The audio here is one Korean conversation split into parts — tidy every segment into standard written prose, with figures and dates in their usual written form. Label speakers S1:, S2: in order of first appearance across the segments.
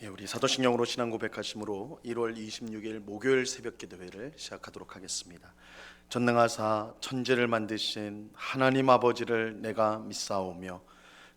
S1: 우리 사도신경으로 신앙 고백하심으로 1월 26일 목요일 새벽 기도회를 시작하도록 하겠습니다. 전능하사 천지를 만드신 하나님 아버지를 내가 믿사오며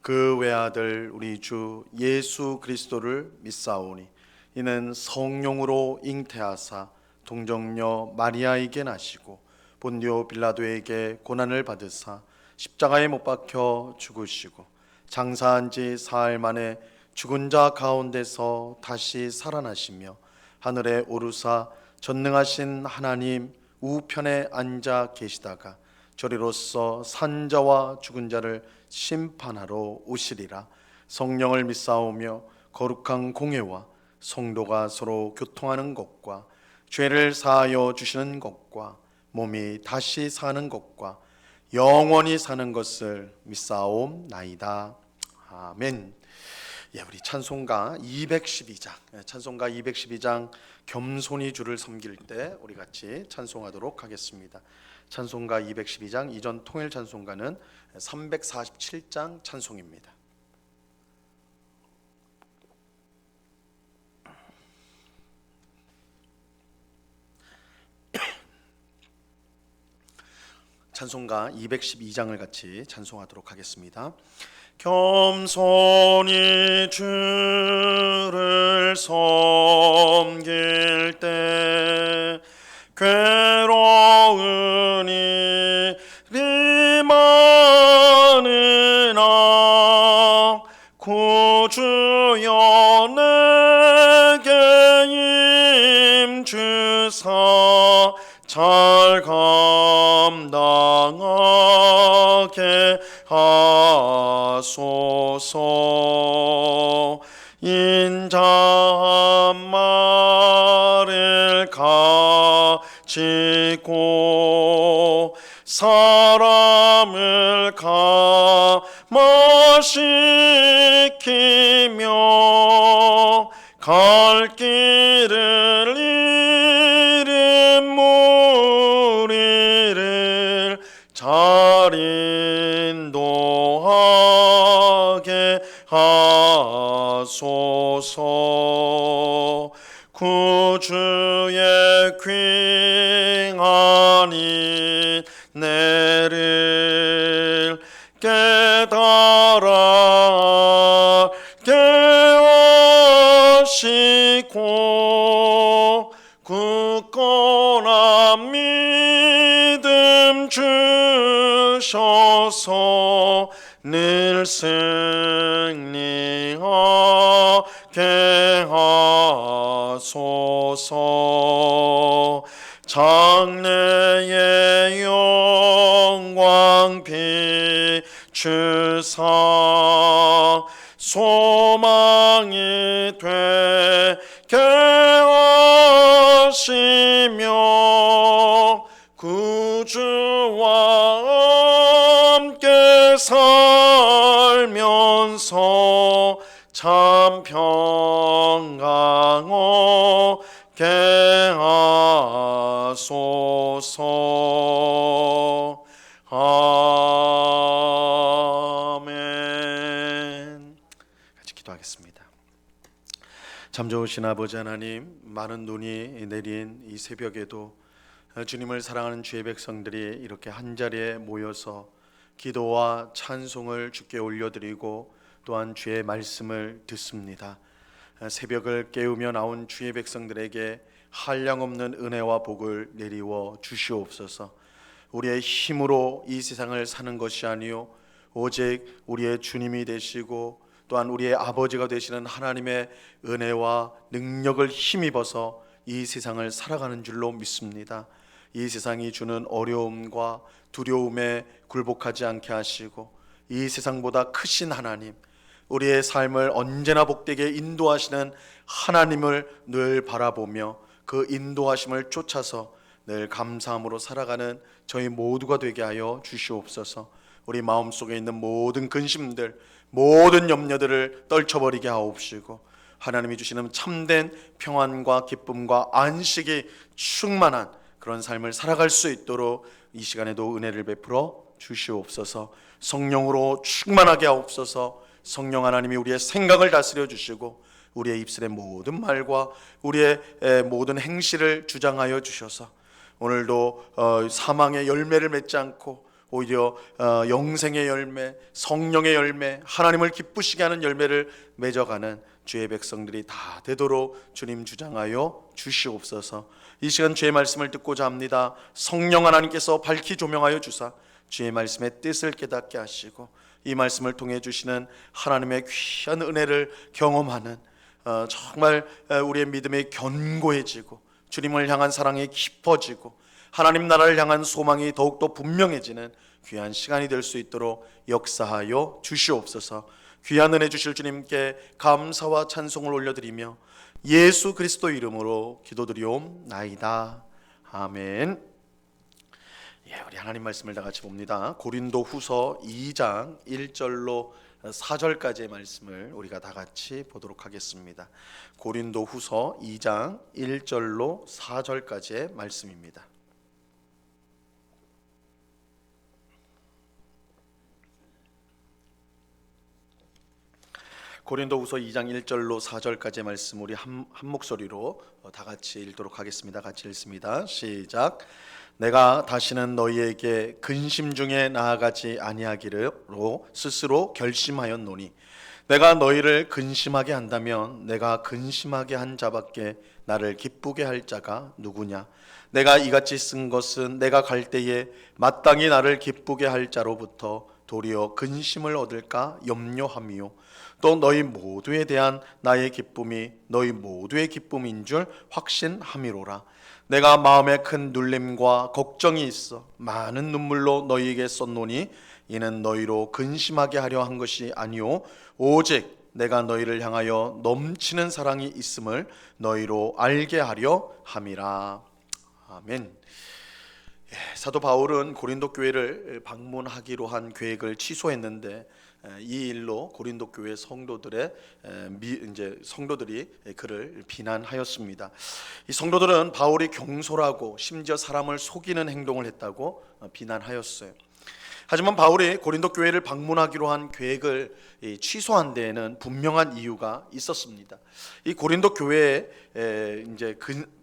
S1: 그 외아들 우리 주 예수 그리스도를 믿사오니 이는 성령으로 잉태하사 동정녀 마리아에게 나시고 본디오 빌라도에게 고난을 받으사 십자가에 못 박혀 죽으시고 장사한 지 사흘 만에 죽은 자 가운데서 다시 살아나시며 하늘에 오르사 전능하신 하나님 우편에 앉아 계시다가 저리로서 산자와 죽은 자를 심판하러 오시리라. 성령을 믿사오며 거룩한 공회와 성도가 서로 교통하는 것과 죄를 사하여 주시는 것과 몸이 다시 사는 것과 영원히 사는 것을 믿사옵나이다. 아멘. 우리 찬송가 212장 겸손히 주를 섬길 때 우리 같이 찬송하도록 하겠습니다. 찬송가 212장 이전 통일 찬송가는 347장 찬송입니다. 찬송가 212장을 같이 찬송하도록 하겠습니다. 겸손히 주를 섬길 때 괴로운 일이 많으나 구주여 내게 임주사 잘 감당하게 하소서. 인자한 말을 가지고 사람을 감화시키며 갈 길을 잃은 무리를 잘 인도하게 하소서. 구주의 귀한 인내를 깨달아 알게 하시고 굳건한 믿음 주셔서 늘 승리하게 하소서. 장래의 영광 비추사 소망이 되게 하시며 구주와 함께 살면서 참 평강 얻게 하소서. 아멘. 같이 기도하겠습니다. 참 좋으신 아버지 하나님, 많은 눈이 내린 이 새벽에도 주님을 사랑하는 주의 백성들이 이렇게 한자리에 모여서 기도와 찬송을 주께 올려드리고 또한 주의 말씀을 듣습니다. 새벽을 깨우며 나온 주의 백성들에게 한량없는 은혜와 복을 내리워 주시옵소서. 우리의 힘으로 이 세상을 사는 것이 아니요 오직 우리의 주님이 되시고 또한 우리의 아버지가 되시는 하나님의 은혜와 능력을 힘입어서 이 세상을 살아가는 줄로 믿습니다. 이 세상이 주는 어려움과 두려움에 굴복하지 않게 하시고 이 세상보다 크신 하나님, 우리의 삶을 언제나 복되게 인도하시는 하나님을 늘 바라보며 그 인도하심을 쫓아서 늘 감사함으로 살아가는 저희 모두가 되게 하여 주시옵소서. 우리 마음속에 있는 모든 근심들, 모든 염려들을 떨쳐버리게 하옵시고 하나님이 주시는 참된 평안과 기쁨과 안식이 충만한 그런 삶을 살아갈 수 있도록 이 시간에도 은혜를 베풀어 주시옵소서. 성령으로 충만하게 하옵소서. 성령 하나님이 우리의 생각을 다스려 주시고 우리의 입술의 모든 말과 우리의 모든 행실을 주장하여 주셔서 오늘도 사망의 열매를 맺지 않고 오히려 영생의 열매, 성령의 열매, 하나님을 기쁘시게 하는 열매를 맺어가는 주의 백성들이 다 되도록 주님 주장하여 주시옵소서. 이 시간 주의 말씀을 듣고자 합니다. 성령 하나님께서 밝히 조명하여 주사 주의 말씀의 뜻을 깨닫게 하시고 이 말씀을 통해 주시는 하나님의 귀한 은혜를 경험하는 정말 우리의 믿음이 견고해지고 주님을 향한 사랑이 깊어지고 하나님 나라를 향한 소망이 더욱더 분명해지는 귀한 시간이 될 수 있도록 역사하여 주시옵소서. 귀한 은혜 주실 주님께 감사와 찬송을 올려드리며 예수 그리스도 이름으로 기도드리옵나이다. 아멘. 우리 하나님 말씀을 다 같이 봅니다. 고린도후서 2장 1절로 4절까지의 말씀을 우리가 다 같이 보도록 하겠습니다. 고린도후서 2장 1절로 4절까지의 말씀입니다. 고린도후서 2장 1절로 4절까지의 말씀 우리 한 목소리로 다 같이 읽도록 하겠습니다. 같이 읽습니다. 시작. 내가 다시는 너희에게 근심 중에 나아가지 아니하기로 스스로 결심하였노니 내가 너희를 근심하게 한다면 내가 근심하게 한 자밖에 나를 기쁘게 할 자가 누구냐. 내가 이같이 쓴 것은 내가 갈 때에 마땅히 나를 기쁘게 할 자로부터 도리어 근심을 얻을까 염려함이요 또 너희 모두에 대한 나의 기쁨이 너희 모두의 기쁨인 줄 확신함이로라. 내가 마음에 큰 눌림과 걱정이 있어 많은 눈물로 너희에게 썼노니 이는 너희로 근심하게 하려 한 것이 아니요 오직 내가 너희를 향하여 넘치는 사랑이 있음을 너희로 알게 하려 함이라. 아멘. 사도 바울은 고린도 교회를 방문하기로 한 계획을 취소했는데 이 일로 고린도 교회 성도들이 그를 비난하였습니다. 이 성도들은 바울이 경솔하고 심지어 사람을 속이는 행동을 했다고 비난하였어요. 하지만 바울이 고린도 교회를 방문하기로 한 계획을 취소한 데에는 분명한 이유가 있었습니다. 이 고린도 교회에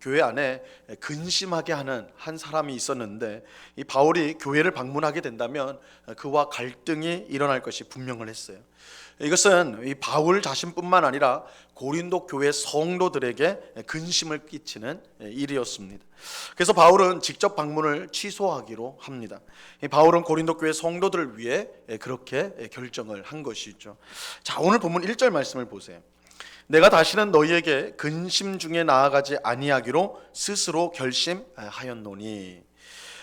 S1: 교회 안에 근심하게 하는 한 사람이 있었는데 이 바울이 교회를 방문하게 된다면 그와 갈등이 일어날 것이 분명을 했어요. 이것은 이 바울 자신뿐만 아니라 고린도 교회 성도들에게 근심을 끼치는 일이었습니다. 그래서 바울은 직접 방문을 취소하기로 합니다. 바울은 고린도 교회 성도들을 위해 그렇게 결정을 한 것이죠. 자, 오늘 본문 1절 말씀을 보세요. 내가 다시는 너희에게 근심 중에 나아가지 아니하기로 스스로 결심하였노니.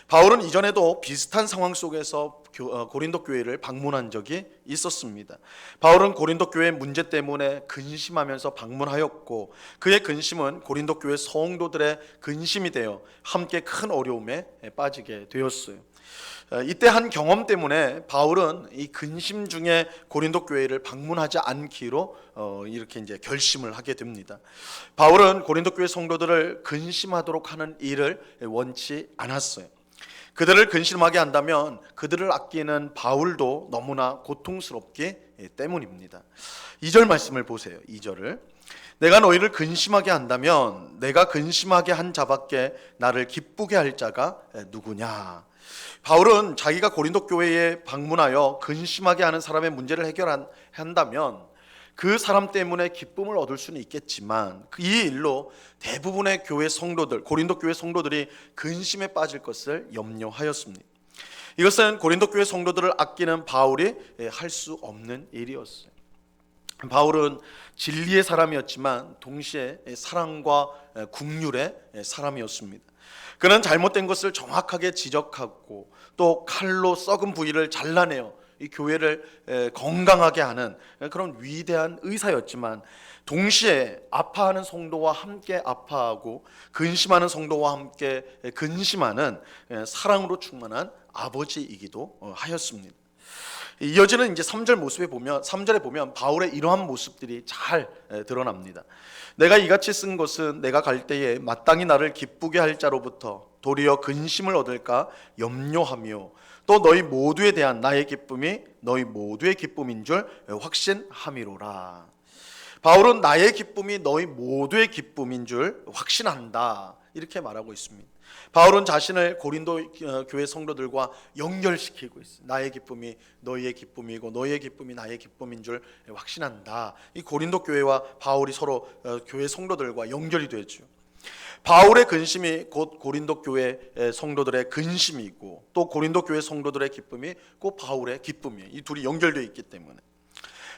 S1: 바울은 이전에도 비슷한 상황 속에서 고린도 교회를 방문한 적이 있었습니다. 바울은 고린도 교회의 문제 때문에 근심하면서 방문하였고 그의 근심은 고린도 교회 성도들의 근심이 되어 함께 큰 어려움에 빠지게 되었어요. 이때 한 경험 때문에 바울은 이 근심 중에 고린도 교회를 방문하지 않기로 이렇게 결심을 하게 됩니다. 바울은 고린도 교회 성도들을 근심하도록 하는 일을 원치 않았어요. 그들을 근심하게 한다면 그들을 아끼는 바울도 너무나 고통스럽기 때문입니다. 2절 말씀을 보세요. 2절을 내가 너희를 근심하게 한다면 내가 근심하게 한 자밖에 나를 기쁘게 할 자가 누구냐. 바울은 자기가 고린도 교회에 방문하여 근심하게 하는 사람의 문제를 해결한다면 그 사람 때문에 기쁨을 얻을 수는 있겠지만 이 일로 대부분의 교회 성도들, 고린도 교회 성도들이 근심에 빠질 것을 염려하였습니다. 이것은 고린도 교회 성도들을 아끼는 바울이 할 수 없는 일이었어요. 바울은 진리의 사람이었지만 동시에 사랑과 긍휼의 사람이었습니다. 그는 잘못된 것을 정확하게 지적하고 또 칼로 썩은 부위를 잘라내어 이 교회를 건강하게 하는 그런 위대한 의사였지만 동시에 아파하는 성도와 함께 아파하고 근심하는 성도와 함께 근심하는 사랑으로 충만한 아버지이기도 하였습니다. 이어지는 3절에 보면 바울의 이러한 모습들이 잘 드러납니다. 내가 이같이 쓴 것은 내가 갈 때에 마땅히 나를 기쁘게 할 자로부터 도리어 근심을 얻을까 염려하며 또 너희 모두에 대한 나의 기쁨이 너희 모두의 기쁨인 줄 확신함이로라. 바울은 나의 기쁨이 너희 모두의 기쁨인 줄 확신한다, 이렇게 말하고 있습니다. 바울은 자신을 고린도 교회 성도들과 연결시키고 있어요. 나의 기쁨이 너희의 기쁨이고 너희의 기쁨이 나의 기쁨인 줄 확신한다. 이 고린도 교회와 바울이 서로 교회 성도들과 연결이 되죠. 바울의 근심이 곧 고린도 교회 성도들의 근심이고, 또 고린도 교회 성도들의 기쁨이 곧 바울의 기쁨이에요. 이 둘이 연결되어 있기 때문에,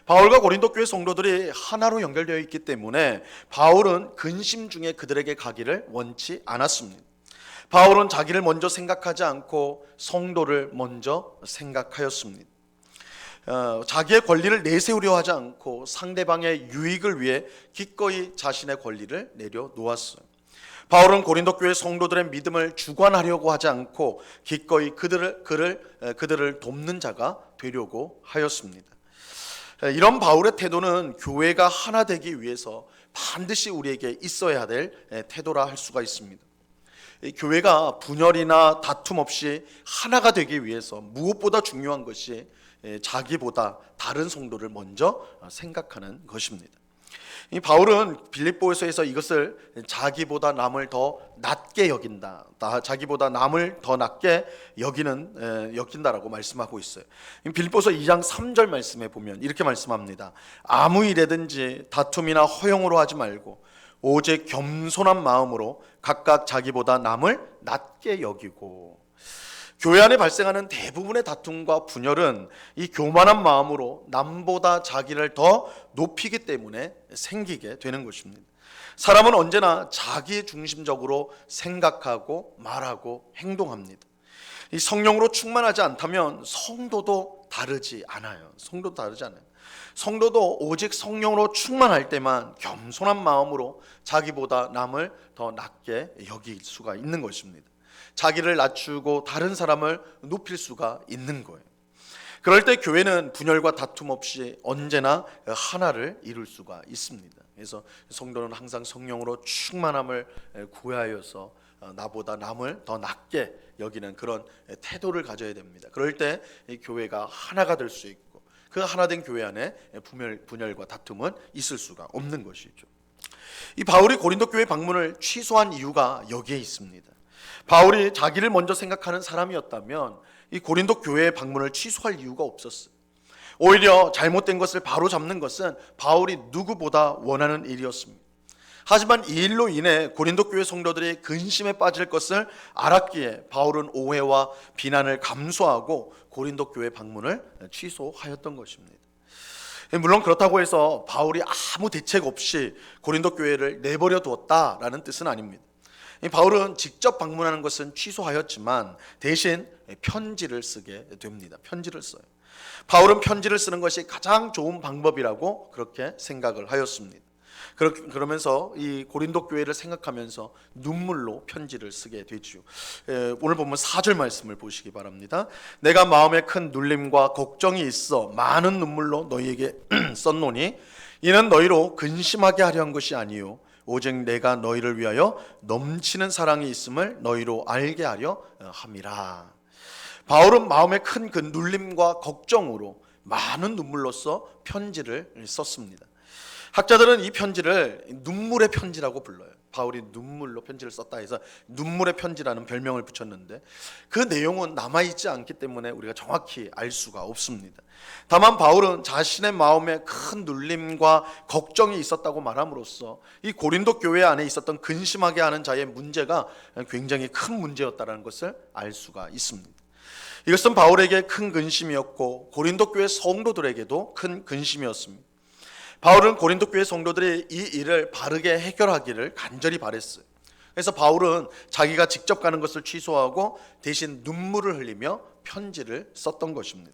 S1: 바울과 고린도 교회 성도들이 하나로 연결되어 있기 때문에 바울은 근심 중에 그들에게 가기를 원치 않았습니다. 바울은 자기를 먼저 생각하지 않고 성도를 먼저 생각하였습니다. 자기의 권리를 내세우려 하지 않고 상대방의 유익을 위해 기꺼이 자신의 권리를 내려놓았어요. 바울은 고린도 교회 성도들의 믿음을 주관하려고 하지 않고 기꺼이 그들을 돕는 자가 되려고 하였습니다. 이런 바울의 태도는 교회가 하나 되기 위해서 반드시 우리에게 있어야 될 태도라 할 수가 있습니다. 교회가 분열이나 다툼 없이 하나가 되기 위해서 무엇보다 중요한 것이 자기보다 다른 성도를 먼저 생각하는 것입니다. 이 바울은 빌립보에서 이것을 자기보다 남을 더 낮게 여긴다, 자기보다 남을 더 낮게 여긴다라고 말씀하고 있어요. 빌립보서 2장 3절 말씀에 보면 이렇게 말씀합니다. 아무 일에든지 다툼이나 허용으로 하지 말고 오직 겸손한 마음으로 각각 자기보다 남을 낮게 여기고. 교회 안에 발생하는 대부분의 다툼과 분열은 이 교만한 마음으로 남보다 자기를 더 높이기 때문에 생기게 되는 것입니다. 사람은 언제나 자기 중심적으로 생각하고 말하고 행동합니다. 이 성령으로 충만하지 않다면 성도도 다르지 않아요. 성도도 오직 성령으로 충만할 때만 겸손한 마음으로 자기보다 남을 더 낮게 여길 수가 있는 것입니다. 자기를 낮추고 다른 사람을 높일 수가 있는 거예요. 그럴 때 교회는 분열과 다툼 없이 언제나 하나를 이룰 수가 있습니다. 그래서 성도는 항상 성령으로 충만함을 구하여서 나보다 남을 더 낮게 여기는 그런 태도를 가져야 됩니다. 그럴 때 교회가 하나가 될 수 있고, 그 하나된 교회 안에 분열과 다툼은 있을 수가 없는 것이죠. 이 바울이 고린도 교회 방문을 취소한 이유가 여기에 있습니다. 바울이 자기를 먼저 생각하는 사람이었다면 이 고린도 교회의 방문을 취소할 이유가 없었어요. 오히려 잘못된 것을 바로 잡는 것은 바울이 누구보다 원하는 일이었습니다. 하지만 이 일로 인해 고린도 교회 성도들이 근심에 빠질 것을 알았기에 바울은 오해와 비난을 감수하고 고린도 교회 방문을 취소하였던 것입니다. 물론 그렇다고 해서 바울이 아무 대책 없이 고린도 교회를 내버려 두었다라는 뜻은 아닙니다. 바울은 직접 방문하는 것은 취소하였지만 대신 편지를 쓰게 됩니다. 편지를 써요. 바울은 편지를 쓰는 것이 가장 좋은 방법이라고 그렇게 생각을 하였습니다. 그러면서 이 고린도 교회를 생각하면서 눈물로 편지를 쓰게 되죠. 오늘 보면 4절 말씀을 보시기 바랍니다. 내가 마음에 큰 눌림과 걱정이 있어 많은 눈물로 너희에게 썼노니 이는 너희로 근심하게 하려 한 것이 아니요 오직 내가 너희를 위하여 넘치는 사랑이 있음을 너희로 알게 하려 함이라. 바울은 마음에 큰 그 눌림과 걱정으로 많은 눈물로써 편지를 썼습니다. 학자들은 이 편지를 눈물의 편지라고 불러요. 바울이 눈물로 편지를 썼다 해서 눈물의 편지라는 별명을 붙였는데, 그 내용은 남아있지 않기 때문에 우리가 정확히 알 수가 없습니다. 다만 바울은 자신의 마음에 큰 눌림과 걱정이 있었다고 말함으로써 이 고린도 교회 안에 있었던 근심하게 하는 자의 문제가 굉장히 큰 문제였다는 것을 알 수가 있습니다. 이것은 바울에게 큰 근심이었고 고린도 교회 성도들에게도 큰 근심이었습니다. 바울은 고린도 교회 성도들이 이 일을 바르게 해결하기를 간절히 바랬어요. 그래서 바울은 자기가 직접 가는 것을 취소하고 대신 눈물을 흘리며 편지를 썼던 것입니다.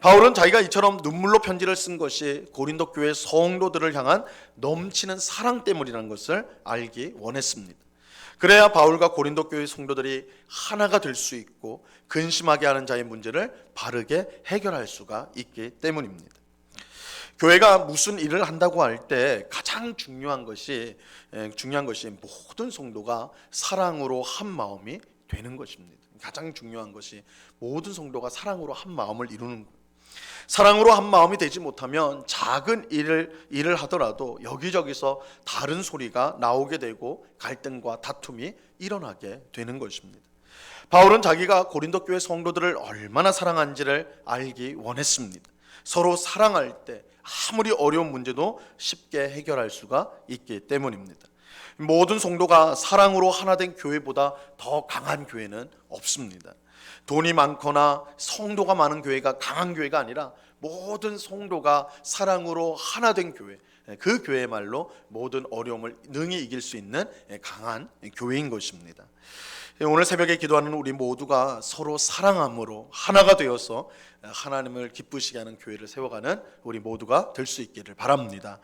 S1: 바울은 자기가 이처럼 눈물로 편지를 쓴 것이 고린도 교회 성도들을 향한 넘치는 사랑 때문이라는 것을 알기 원했습니다. 그래야 바울과 고린도 교회 성도들이 하나가 될 수 있고 근심하게 하는 자의 문제를 바르게 해결할 수가 있기 때문입니다. 교회가 무슨 일을 한다고 할 때 가장 중요한 것이 모든 성도가 사랑으로 한 마음이 되는 것입니다. 가장 중요한 것이 모든 성도가 사랑으로 한 마음을 이루는 거예요. 사랑으로 한 마음이 되지 못하면 작은 일을 하더라도 여기저기서 다른 소리가 나오게 되고 갈등과 다툼이 일어나게 되는 것입니다. 바울은 자기가 고린도 교회 성도들을 얼마나 사랑한지를 알기 원했습니다. 서로 사랑할 때 아무리 어려운 문제도 쉽게 해결할 수가 있기 때문입니다. 모든 성도가 사랑으로 하나 된 교회보다 더 강한 교회는 없습니다. 돈이 많거나 성도가 많은 교회가 강한 교회가 아니라 모든 성도가 사랑으로 하나 된 교회, 그 교회야말로 모든 어려움을 능히 이길 수 있는 강한 교회인 것입니다. 오늘 새벽에 기도하는 우리 모두가 서로 사랑함으로 하나가 되어서 하나님을 기쁘시게 하는 교회를 세워가는 우리 모두가 될 수 있기를 바랍니다.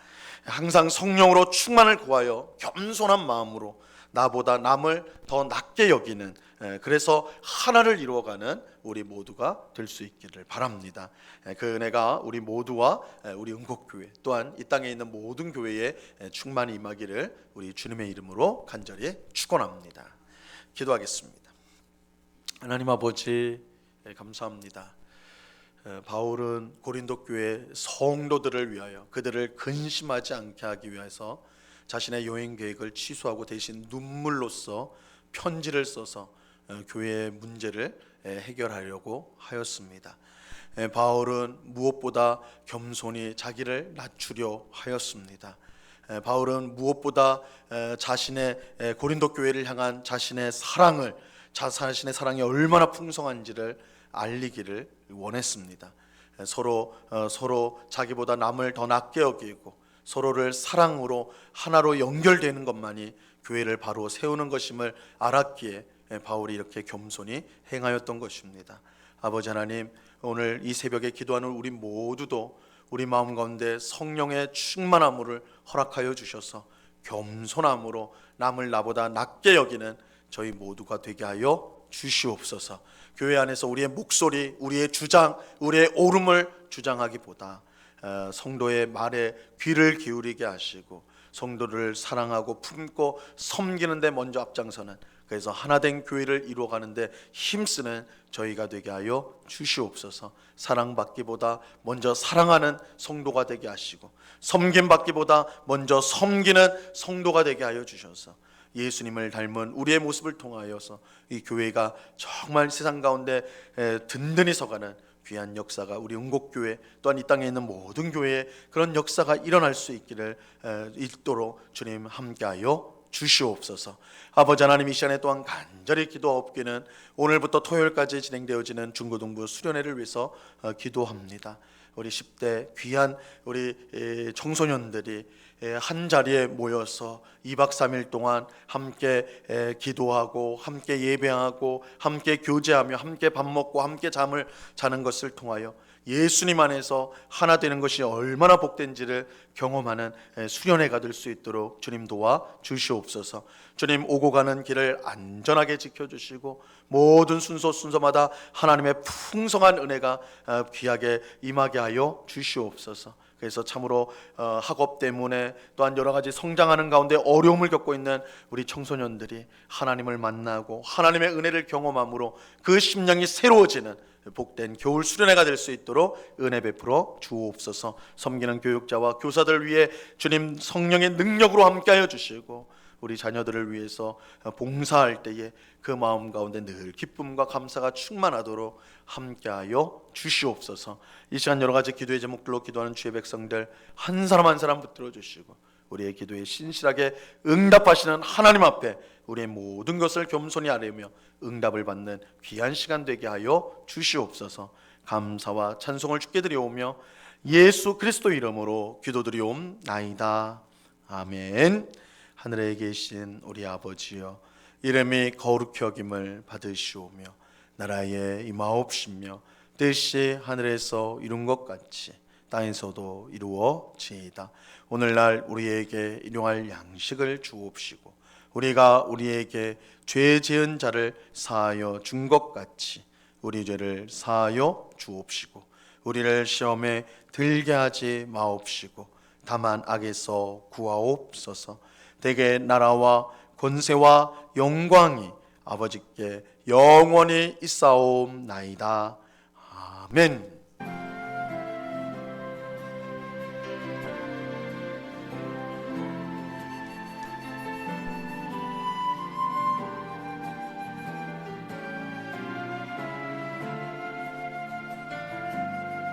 S1: 항상 성령으로 충만을 구하여 겸손한 마음으로 나보다 남을 더 낮게 여기는, 그래서 하나를 이루어가는 우리 모두가 될 수 있기를 바랍니다. 그 은혜가 우리 모두와 우리 은곡교회 또한 이 땅에 있는 모든 교회에 충만히 임하기를 우리 주님의 이름으로 간절히 축원합니다. 기도하겠습니다. 하나님 아버지, 감사합니다. 바울은 고린도 교회 성도들을 위하여 그들을 근심하지 않게 하기 위해서 자신의 여행 계획을 취소하고 대신 눈물로써 편지를 써서 교회의 문제를 해결하려고 하였습니다. 바울은 무엇보다 겸손히 자기를 낮추려 하였습니다. 바울은 무엇보다 자신의 고린도 교회를 향한 자신의 사랑이 얼마나 풍성한지를 알리기를 원했습니다. 서로 자기보다 남을 더 낮게 여기고 서로를 사랑으로 하나로 연결되는 것만이 교회를 바로 세우는 것임을 알았기에 바울이 이렇게 겸손히 행하였던 것입니다. 아버지 하나님, 오늘 이 새벽에 기도하는 우리 모두도 우리 마음 가운데 성령의 충만함을 허락하여 주셔서 겸손함으로 남을 나보다 낮게 여기는 저희 모두가 되게 하여 주시옵소서. 교회 안에서 우리의 목소리, 우리의 주장, 우리의 옳음을 주장하기보다 성도의 말에 귀를 기울이게 하시고 성도를 사랑하고 품고 섬기는 데 먼저 앞장서는, 그래서 하나된 교회를 이루어가는데 힘쓰는 저희가 되게 하여 주시옵소서. 사랑받기보다 먼저 사랑하는 성도가 되게 하시고 섬김받기보다 먼저 섬기는 성도가 되게 하여 주셔서 예수님을 닮은 우리의 모습을 통하여서 이 교회가 정말 세상 가운데 든든히 서가는 귀한 역사가 우리 은곡교회 또한 이 땅에 있는 모든 교회에 그런 역사가 일어날 수 있도록 주님 함께하여 주시옵소서. 아버지 하나님, 이 시간에 또한 간절히 기도하옵기는 오늘부터 토요일까지 진행되어지는 중고등부 수련회를 위해서 기도합니다. 우리 10대 귀한 우리 청소년들이 한 자리에 모여서 2박 3일 동안 함께 기도하고 함께 예배하고 함께 교제하며 함께 밥 먹고 함께 잠을 자는 것을 통하여 예수님 안에서 하나 되는 것이 얼마나 복된지를 경험하는 수련회가 될 수 있도록 주님 도와 주시옵소서. 주님, 오고 가는 길을 안전하게 지켜주시고 모든 순서마다 하나님의 풍성한 은혜가 귀하게 임하게 하여 주시옵소서. 그래서 참으로 학업 때문에 또한 여러 가지 성장하는 가운데 어려움을 겪고 있는 우리 청소년들이 하나님을 만나고 하나님의 은혜를 경험함으로 그 심령이 새로워지는 복된 겨울 수련회가 될 수 있도록 은혜 베풀어 주옵소서. 섬기는 교육자와 교사들 위해 주님 성령의 능력으로 함께하여 주시고 우리 자녀들을 위해서 봉사할 때에 그 마음 가운데 늘 기쁨과 감사가 충만하도록 함께하여 주시옵소서. 이 시간 여러 가지 기도의 제목들로 기도하는 주의 백성들 한 사람 한 사람 붙들어 주시고 우리의 기도에 신실하게 응답하시는 하나님 앞에 우리의 모든 것을 겸손히 아뢰며 응답을 받는 귀한 시간 되게 하여 주시옵소서. 감사와 찬송을 주께 드려오며 예수 그리스도 이름으로 기도드리옵나이다. 아멘. 하늘에 계신 우리 아버지여, 이름이 거룩히 여김을 받으시오며 나라에 임하옵시며 뜻이 하늘에서 이룬 것 같이 땅에서도 이루어지이다. 오늘날 우리에게 일용할 양식을 주옵시고 우리가 우리에게 죄 지은 자를 사하여 준 것 같이 우리 죄를 사하여 주옵시고 우리를 시험에 들게 하지 마옵시고 다만 악에서 구하옵소서. 대개 나라와 권세와 영광이 아버지께 영원히 있사옵나이다. 아멘.